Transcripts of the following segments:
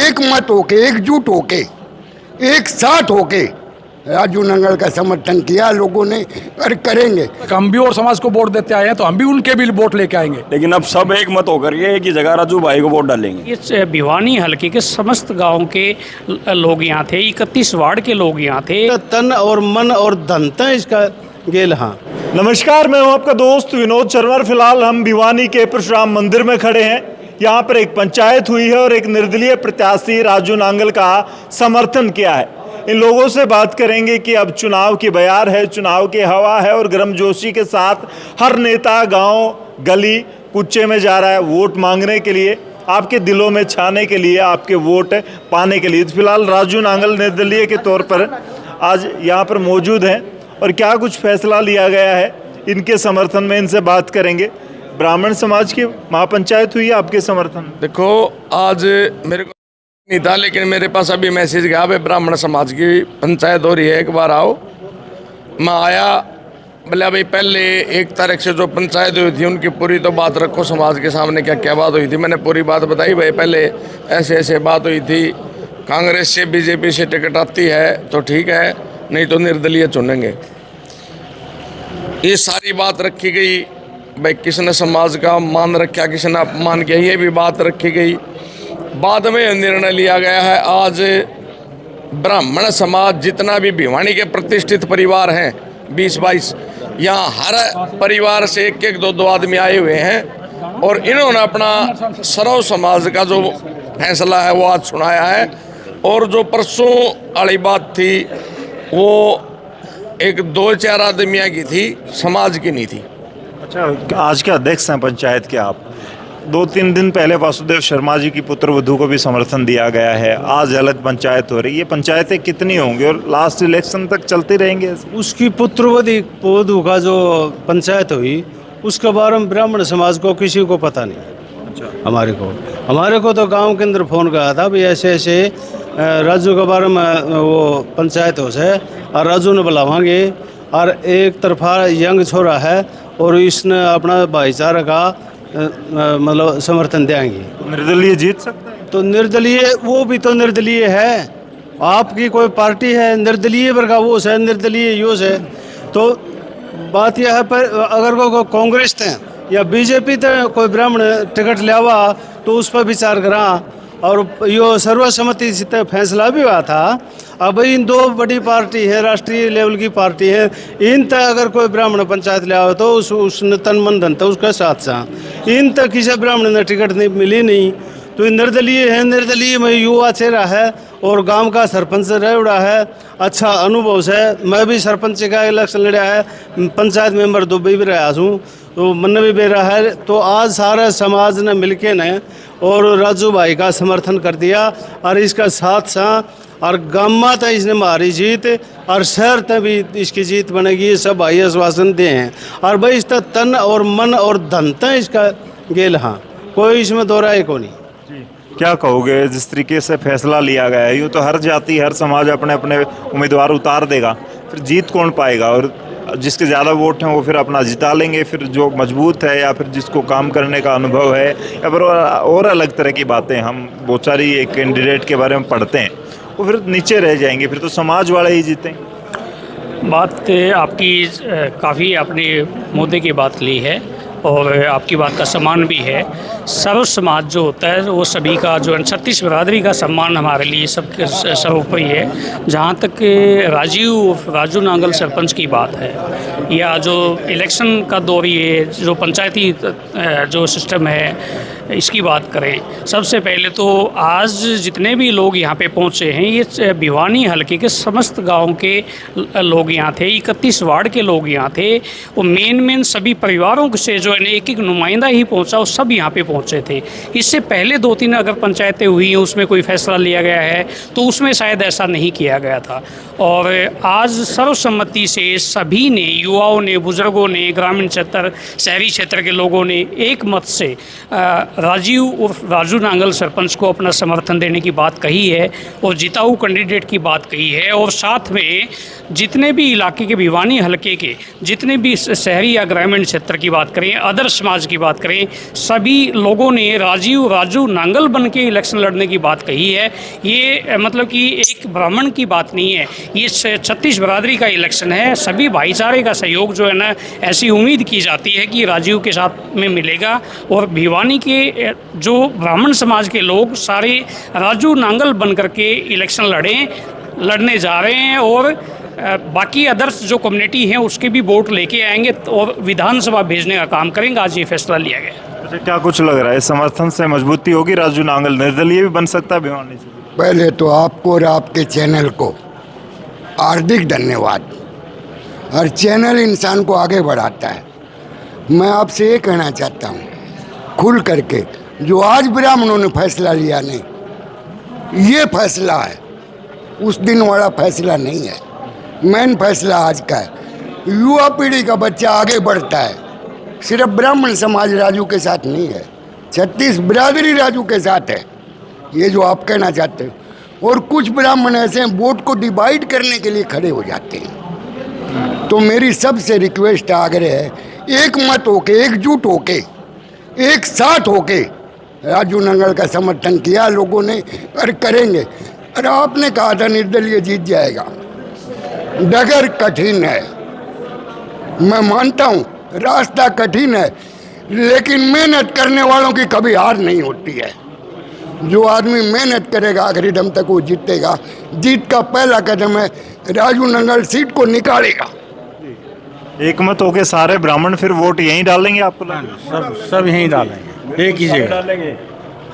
एक मत होके, एकजुट होके, एक साथ होके राजू नांगल का समर्थन किया लोगों ने और करेंगे। हम भी और समाज को वोट देते आए हैं तो हम भी उनके भी वोट लेके आएंगे। लेकिन अब सब एक मत होकर के एक ही जगह राजू भाई को वोट डालेंगे। इस भिवानी हलके के समस्त गांव के लोग यहाँ थे, 31 वार्ड के लोग यहाँ थे। तन और मन और धन था इसका गेल। हाँ, नमस्कार, मैं हूं आपका दोस्त विनोद चरवर। फिलहाल हम भिवानी के परशुराम मंदिर में खड़े हैं। यहाँ पर एक पंचायत हुई है और एक निर्दलीय प्रत्याशी राजू नांगल का समर्थन किया है। इन लोगों से बात करेंगे कि अब चुनाव की बयार है, चुनाव की हवा है और गर्मजोशी के साथ हर नेता गांव गली कुच्चे में जा रहा है वोट मांगने के लिए, आपके दिलों में छाने के लिए, आपके वोट पाने के लिए। तो फिलहाल राजू नांगल निर्दलीय के तौर पर आज यहाँ पर मौजूद हैं और क्या कुछ फैसला लिया गया है इनके समर्थन में, इनसे बात करेंगे। ब्राह्मण समाज की महापंचायत हुई है आपके समर्थन? देखो, आज मेरे को नहीं था लेकिन मेरे पास अभी मैसेज गया भाई ब्राह्मण समाज की पंचायत हो रही है, एक बार आओ। मैं आया, बोले भाई पहले 1 तारीख से जो पंचायत हुई थी उनकी पूरी तो बात रखो समाज के सामने, क्या क्या बात हुई थी। मैंने पूरी बात बताई, भाई पहले ऐसे ऐसे बात हुई थी, कांग्रेस से बीजेपी से टिकट आती है तो ठीक है, नहीं तो निर्दलीय चुनेंगे। ये सारी बात रखी गई। भाई किसने समाज का मान रखा, किसने अपमान किया, ये भी बात रखी गई। बाद में निर्णय लिया गया है, आज ब्राह्मण समाज जितना भी भिवानी के प्रतिष्ठित परिवार हैं 20-22, यहाँ हर परिवार से 1-1, 2-2 आदमी आए हुए हैं और इन्होंने अपना सर्व समाज का जो फैसला है वो आज सुनाया है। और जो परसों वाली बात थी वो 1-2-4 आदमियों की थी, समाज की नहीं थी। अच्छा, आज के अध्यक्ष हैं पंचायत के आप। 2-3 दिन पहले वासुदेव शर्मा जी की पुत्रवधू को भी समर्थन दिया गया है। आज अलग पंचायत हो रही है। ये पंचायतें कितनी होंगी और लास्ट इलेक्शन तक चलती रहेंगे? उसकी पुत्रवधू का जो पंचायत हुई उसके बारे में ब्राह्मण समाज को किसी को पता नहीं। अच्छा, हमारे को तो गांव के अंदर फोन गया था भाई ऐसे ऐसे राजू के बारे में वो पंचायत हो से और राजू ने बुलावांगे और एक तरफा यंग छोरा है और इसने अपना भाईचारा का मतलब समर्थन देंगे। निर्दलीय जीत सकता है? तो निर्दलीय, वो भी तो निर्दलीय है। आपकी कोई पार्टी है निर्दलीय वर्ग वो है, निर्दलीय यूज है। तो बात यह है पर अगर को कांग्रेस थे या बीजेपी थे कोई ब्राह्मण टिकट लिया तो उस पर विचार करा और यो सर्वसम्मति से फैसला भी हुआ था। अब इन 2 बड़ी पार्टी है, राष्ट्रीय लेवल की पार्टी है, इन तक अगर कोई ब्राह्मण पंचायत ले आओ तो उसने तन मन धन था उसका साथ इन तक किसी ब्राह्मण ने टिकट नहीं मिली नहीं। तो निर्दलीय है, निर्दलीय में युवा चेहरा है और गांव का सरपंच रह उड़ा है, अच्छा अनुभव है। मैं भी सरपंच का इलेक्शन लड़ा है, पंचायत मेंबर दुबई भी रहा हूँ तो मन भी बेरा है। तो आज सारे समाज ने मिलके ने और राजू भाई का समर्थन कर दिया और इसका साथ और गामा तक इसने मारी जीत और शहर तक भी इसकी जीत बनेगी, ये सब भाई आश्वासन दे हैं। और भाई इस तन और मन और धन तक इसका गेल। हाँ, कोई इसमें दो राय को नहीं। क्या कहोगे जिस तरीके से फैसला लिया गया है? यूँ तो हर जाति हर समाज अपने अपने उम्मीदवार उतार देगा, फिर जीत कौन पाएगा? और जिसके ज़्यादा वोट हैं वो फिर अपना जिता लेंगे, फिर जो मजबूत है या फिर जिसको काम करने का अनुभव है या फिर और अलग तरह की बातें हम बहुत सारी एक कैंडिडेट के बारे में पढ़ते हैं, वो फिर नीचे रह जाएंगे, फिर तो समाज वाले ही जीतेंगे। बात आपकी काफ़ी आपने मुद्दे की बात ली है और आपकी बात का सम्मान भी है। सर्व समाज जो होता है वो सभी का जो 36 बिरादरी का सम्मान हमारे लिए सबके सर्वोपरि है। जहाँ तक राजू नांगल सरपंच की बात है या जो इलेक्शन का दौर ये जो पंचायती जो सिस्टम है इसकी बात करें, सबसे पहले तो आज जितने भी लोग यहाँ पे पहुँचे हैं ये भिवानी हलके के समस्त गाँव के लोग यहाँ थे, 31 वार्ड के लोग यहाँ थे। वो मेन सभी परिवारों से जो है एक नुमाइंदा ही पहुँचा, वो सब यहाँ पे पहुँचे थे। इससे पहले 2-3 अगर पंचायतें हुई हैं उसमें कोई फैसला लिया गया है तो उसमें शायद ऐसा नहीं किया गया था। और आज सर्वसम्मति से सभी ने, युवाओं ने, बुजुर्गों ने, ग्रामीण क्षेत्र शहरी क्षेत्र के लोगों ने एक मत से राजू नांगल सरपंच को अपना समर्थन देने की बात कही है और जिताऊ कैंडिडेट की बात कही है। और साथ में जितने भी इलाके के भिवानी हलके के जितने भी शहरी या ग्रामीण क्षेत्र की बात करें, अदर समाज की बात करें, सभी लोगों ने राजू नांगल बन के इलेक्शन लड़ने की बात कही है, ये मतलब कि एक ब्राह्मण की बात नहीं है, ये 36 बिरादरी का इलेक्शन है। सभी भाईचारे का सहयोग जो है ना, ऐसी उम्मीद की जाती है कि राजू के साथ में मिलेगा। और भिवानी के जो ब्राह्मण समाज के लोग सारे राजू नांगल बन करके इलेक्शन लड़ने जा रहे हैं और बाकी अदर्स जो कम्युनिटी हैं उसके भी वोट लेके आएंगे और विधानसभा भेजने का काम करेंगे। आज ये फैसला लिया गया। अच्छा, क्या कुछ लग रहा है, समर्थन से मजबूती होगी? राजू नांगल निर्दलीय भी बन सकता है भिवानी से? पहले तो आपको और आपके चैनल को हार्दिक धन्यवाद। हर चैनल इंसान को आगे बढ़ाता है। मैं आपसे ये कहना चाहता हूँ खुल करके, जो आज ब्राह्मणों ने फैसला लिया नहीं, ये फैसला है, उस दिन वाला फैसला नहीं है। मेन फैसला आज का है। युवा पीढ़ी का बच्चा आगे बढ़ता है। सिर्फ ब्राह्मण समाज राजू के साथ नहीं है, 36 बिरादरी राजू के साथ है, ये जो आप कहना चाहते हो। और कुछ ब्राह्मण ऐसे हैं वोट को डिवाइड करने के लिए खड़े हो जाते हैं। तो मेरी सबसे रिक्वेस्ट आग्रह है, एक मत होके, एकजुट होके, एक साथ होके राजू नांगल का समर्थन किया लोगों ने और करेंगे। अरे आपने कहा था निर्दलीय जीत जाएगा, डगर कठिन है, मैं मानता हूँ रास्ता कठिन है, लेकिन मेहनत करने वालों की कभी हार नहीं होती है। जो आदमी मेहनत करेगा आखिरी दम तक वो जीतेगा। जीत का पहला कदम है राजू नांगल सीट को निकालेगा। एक मत होके सारे ब्राह्मण फिर वोट यहीं डालेंगे आपको लगता है? सब यहीं डालेंगे, एक ही जगह डालेंगे।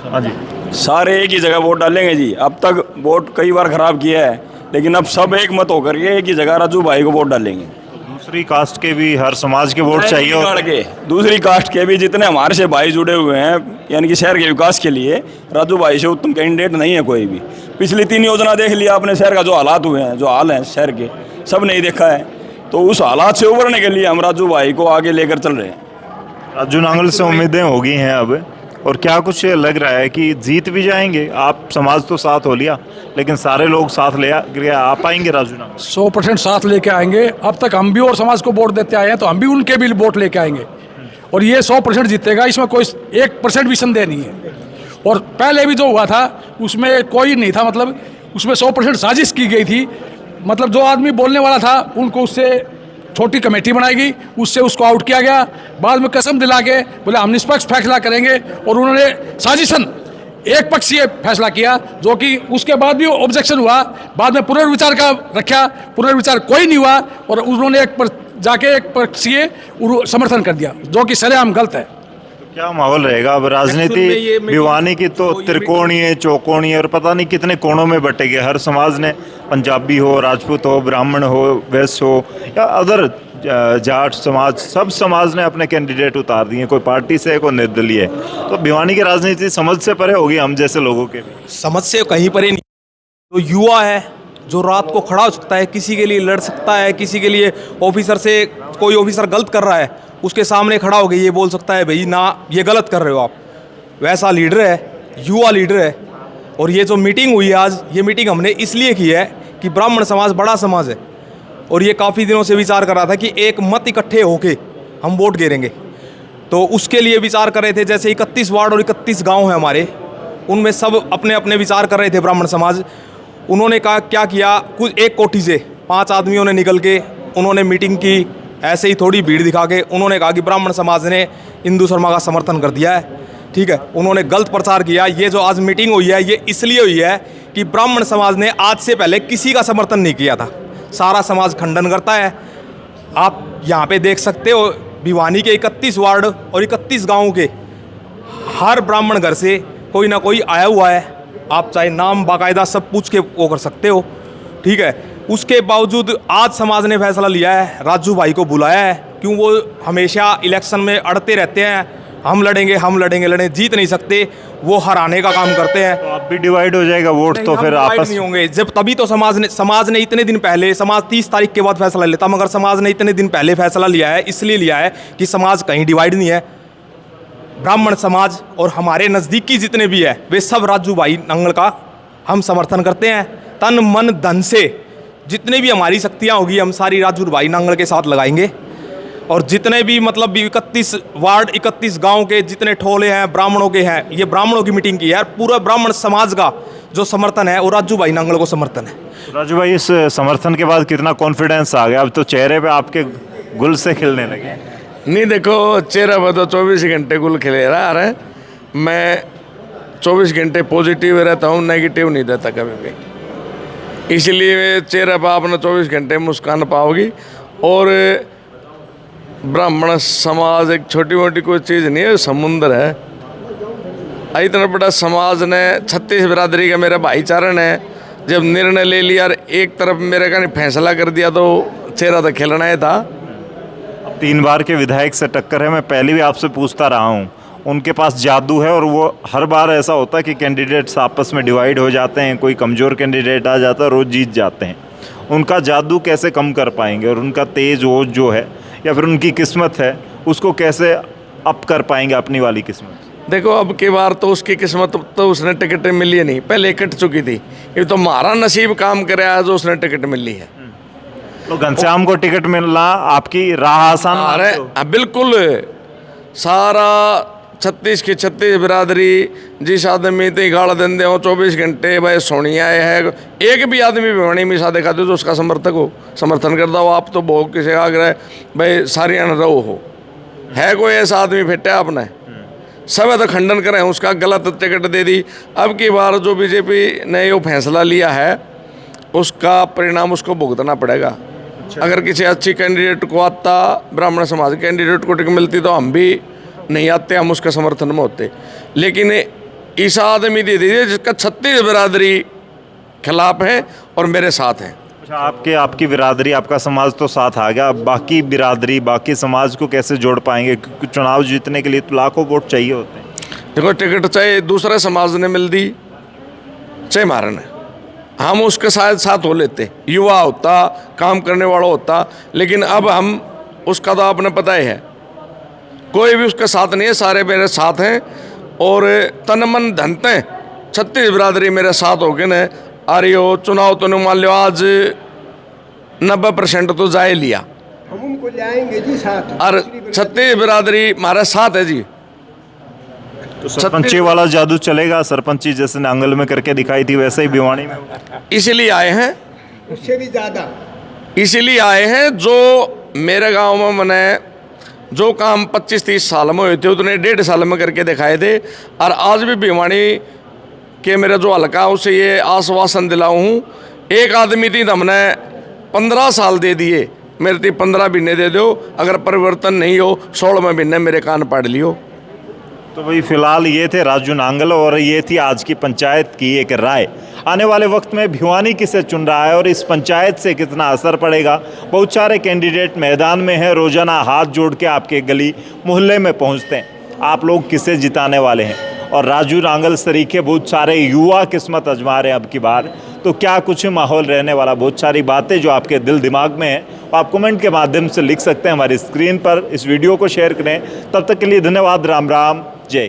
हाँ जी, सारे एक ही जगह वोट डालेंगे जी। अब तक वोट कई बार खराब किया है, लेकिन अब सब एक मत होकर के एक ही जगह राजू भाई को वोट डालेंगे। दूसरी कास्ट के भी, हर समाज के वोट चाहिए बिगाड़ के दूसरी कास्ट के भी जितने हमारे से भाई जुड़े हुए हैं, यानी कि शहर के विकास के लिए राजू भाई से उत्तम कैंडिडेट नहीं है कोई भी। पिछली 3 योजना देख लिया आपने, शहर का जो हालात हुए हैं, जो हाल हैं शहर के, सब नहीं देखा है। तो उस हालात से उभरने के लिए हम राजू भाई को आगे लेकर चल रहे हैं। राजू नांगल से उम्मीदें होगी हैं अब, और क्या कुछ लग रहा है कि जीत भी जाएंगे? आप समाज तो साथ हो लिया, लेकिन सारे लोग साथ ले आ पाएंगे राजू नांगल? 100% साथ लेके आएंगे। अब तक हम भी और समाज को वोट देते आए हैं, तो हम भी उनके भी वोट लेके आएंगे और ये 100% जीतेगा। इसमें कोई 1% भी संदेह नहीं है। और पहले भी जो हुआ था उसमें कोई नहीं था, मतलब उसमें 100% साजिश की गई थी। मतलब जो आदमी बोलने वाला था उनको उससे छोटी कमेटी बनाएगी, उससे उसको आउट किया गया। बाद में कसम दिला के बोले हम निष्पक्ष फैसला करेंगे, और उन्होंने साजिशन एक पक्षीय फैसला किया, जो कि उसके बाद भी ऑब्जेक्शन हुआ। बाद में पुनर्विचार का रखा, पुनर्विचार कोई नहीं हुआ, और उन्होंने जाके एक पक्षीय समर्थन कर दिया, जो कि सरेआम गलत है। क्या माहौल रहेगा अब? राजनीति भिवानी की तो त्रिकोणीय, चौकोणीय और पता नहीं कितने कोणों में बटेगी। हर समाज ने, पंजाबी हो, राजपूत हो, ब्राह्मण हो, वैश्य हो या अदर जाट समाज, सब समाज ने अपने कैंडिडेट उतार दिए, कोई पार्टी से, कोई निर्दलीय है। तो भिवानी की राजनीति समझ से परे होगी हम जैसे लोगों के लिए। समझ से कहीं परे नहीं। तो युवा है जो रात को खड़ा हो सकता है, किसी के लिए लड़ सकता है, किसी के लिए ऑफिसर से, कोई ऑफिसर गलत कर रहा है उसके सामने खड़ा हो गया, ये बोल सकता है भाई ना ये गलत कर रहे हो आप। वैसा लीडर है, युवा लीडर है। और ये जो मीटिंग हुई है आज, ये मीटिंग हमने इसलिए की है कि ब्राह्मण समाज बड़ा समाज है, और ये काफ़ी दिनों से विचार कर रहा था कि एक मत इकट्ठे होके हम वोट गिरेंगे। तो उसके लिए विचार कर रहे थे। जैसे 31 वार्ड और 31 गांव हैं हमारे, उनमें सब अपने अपने विचार कर रहे थे ब्राह्मण समाज। उन्होंने कहा क्या किया, कुछ एक कोठी से 5 आदमियों ने निकल के उन्होंने मीटिंग की, ऐसे ही थोड़ी भीड़ दिखा के उन्होंने कहा कि ब्राह्मण समाज ने इंदू शर्मा का समर्थन कर दिया है। ठीक है, उन्होंने गलत प्रचार किया। ये जो आज मीटिंग हुई है, ये इसलिए हुई है कि ब्राह्मण समाज ने आज से पहले किसी का समर्थन नहीं किया था। सारा समाज खंडन करता है। आप यहाँ पे देख सकते हो, भिवानी के 31 वार्ड और 31 गाँव के हर ब्राह्मण घर से कोई ना कोई आया हुआ है। आप चाहे नाम बाकायदा सब पूछ के वो कर सकते हो। ठीक है, उसके बावजूद आज समाज ने फैसला लिया है, राजू भाई को बुलाया है। क्यों? वो हमेशा इलेक्शन में अड़ते रहते हैं, हम लड़ेंगे, जीत नहीं सकते, वो हराने का काम करते हैं। तो आप भी डिवाइड हो जाएगा वोट, तो फिर आपस नहीं होंगे। जब तभी तो समाज ने इतने दिन पहले, समाज 30 तारीख के बाद फैसला लेता, मगर समाज ने इतने दिन पहले फैसला लिया है, इसलिए लिया है कि समाज कहीं डिवाइड नहीं है। ब्राह्मण समाज और हमारे नज़दीकी जितने भी है, वे सब राजू भाई नांगल का हम समर्थन करते हैं। तन मन धन से जितने भी हमारी शक्तियाँ होगी, हम सारी राजू भाई नांगल के साथ लगाएंगे। और जितने भी मतलब 31 वार्ड 31 गांव के जितने ठोले हैं ब्राह्मणों के हैं, ये ब्राह्मणों की मीटिंग की है यार। पूरा ब्राह्मण समाज का जो समर्थन है वो राजू भाई नांगल को समर्थन है। राजू भाई, इस समर्थन के बाद कितना कॉन्फिडेंस आ गया? अब तो चेहरे पे आपके गुल से खिलने लगे। नहीं देखो, चेहरा पर तो 24 घंटे गुल खिले रहा है। मैं 24 घंटे पॉजिटिव रहता हूँ, नेगेटिव नहीं रहता कभी भी। इसलिए चेहरे पर आपने 24 घंटे मुस्कान पाओगी। और ब्राह्मण समाज एक छोटी मोटी कोई चीज़ नहीं है, समुंदर है। इतना बड़ा समाज ने 36 बिरादरी का मेरे भाईचारा ने जब निर्णय ले लिया और एक तरफ मेरे का फैसला कर दिया तो चेहरा तो खिलना ही था। 3 बार के विधायक से टक्कर है। मैं पहले भी आपसे पूछता रहा हूँ, उनके पास जादू है और वो हर बार ऐसा होता है कि कैंडिडेट्स आपस में डिवाइड हो जाते हैं, कोई कमज़ोर कैंडिडेट आ जाता है, रोज़ जीत जाते हैं। उनका जादू कैसे कम कर पाएंगे और उनका तेज ओज जो है या फिर उनकी किस्मत है उसको कैसे अप कर पाएंगे अपनी वाली किस्मत? देखो, अब की बार तो उसकी किस्मत तो उसने टिकट मिली नहीं, पहले कट चुकी थी। ये तो हमारा नसीब काम कर रहा है जो उसने टिकट मिली है। तो घनश्याम को टिकट मिलना आपकी राह आसान? अरे बिल्कुल, सारा 36 की 36 बिरादरी जिस आदमी ते गाड़ देंदे हो 24 घंटे भाई सोनिया है। एक भी आदमी भिवानी में सा देखा दो जो उसका समर्थक हो, समर्थन करता हो। आप तो बहुत किसी आग्रह भाई सारी रहो हो, है कोई ऐसा आदमी फिटा आपने? सब तो खंडन करें उसका, गलत टिकट दे दी। अब की बार जो बीजेपी ने ये फैसला लिया है उसका परिणाम उसको भुगतना पड़ेगा। अगर किसी अच्छी कैंडिडेट को आता, ब्राह्मण समाज कैंडिडेट को टिकट मिलती तो हम भी नहीं आते, हम उसके समर्थन में होते। लेकिन इस आदमी दे दीजिए जिसका 36 बिरादरी खिलाफ है और मेरे साथ हैं। अच्छा, आपकी बिरादरी, आपका समाज तो साथ आ गया, अब बाकी बिरादरी बाकी समाज को कैसे जोड़ पाएंगे? क्योंकि चुनाव जीतने के लिए तो लाखों वोट चाहिए होते हैं। देखो, टिकट चाहे दूसरे समाज ने मिल दी चाहे हमारे ने, हम उसके शायद साथ हो लेते, युवा होता, काम करने वाला होता। लेकिन अब हम उसका तो आपने पता ही है, कोई भी उसके साथ नहीं है, सारे मेरे साथ हैं और तन मन धन हैं। 36 बिरादरी मेरे साथ हो गए न आ रही हो। चुनाव तो नहीं मान लो आज 90% तो जाए लिया, हम उनको लाएंगे जी साथ। और 36 बिरादरी हमारे साथ है जी। तो सरपंची वाला जादू चलेगा? सरपंची जैसे नांगल में करके दिखाई थी वैसे ही भिवानी में इसीलिए आए हैं, उससे भी ज़्यादा इसीलिए आए हैं। जो मेरे गांव में मैंने जो काम 25-30 साल में हुए थे उतने 1.5 साल में करके दिखाए थे। और आज भी भिवानी के मेरा जो हल्का उसे ये आश्वासन दिलाऊँ हूँ, एक आदमी थी तो हमने 15 साल दे दिए, मेरे थी 15 महीने दे दो। अगर परिवर्तन नहीं हो 16वें महीने मेरे कान पाड़ लियो। तो भाई फिलहाल ये थे राजू नांगल और ये थी आज की पंचायत की एक राय। आने वाले वक्त में भिवानी किसे चुन रहा है और इस पंचायत से कितना असर पड़ेगा? बहुत सारे कैंडिडेट मैदान में हैं, रोजाना हाथ जोड़ के आपके गली मोहल्ले में पहुंचते हैं। आप लोग किसे जिताने वाले हैं? और राजू नांगल सरीखे बहुत सारे युवा किस्मत आजमा रहे हैं अब की बार, तो क्या कुछ माहौल रहने वाला? बहुत सारी बातें जो आपके दिल दिमाग में हैं आप कमेंट के माध्यम से लिख सकते हैं हमारी स्क्रीन पर। इस वीडियो को शेयर करें। तब तक के लिए धन्यवाद। राम राम।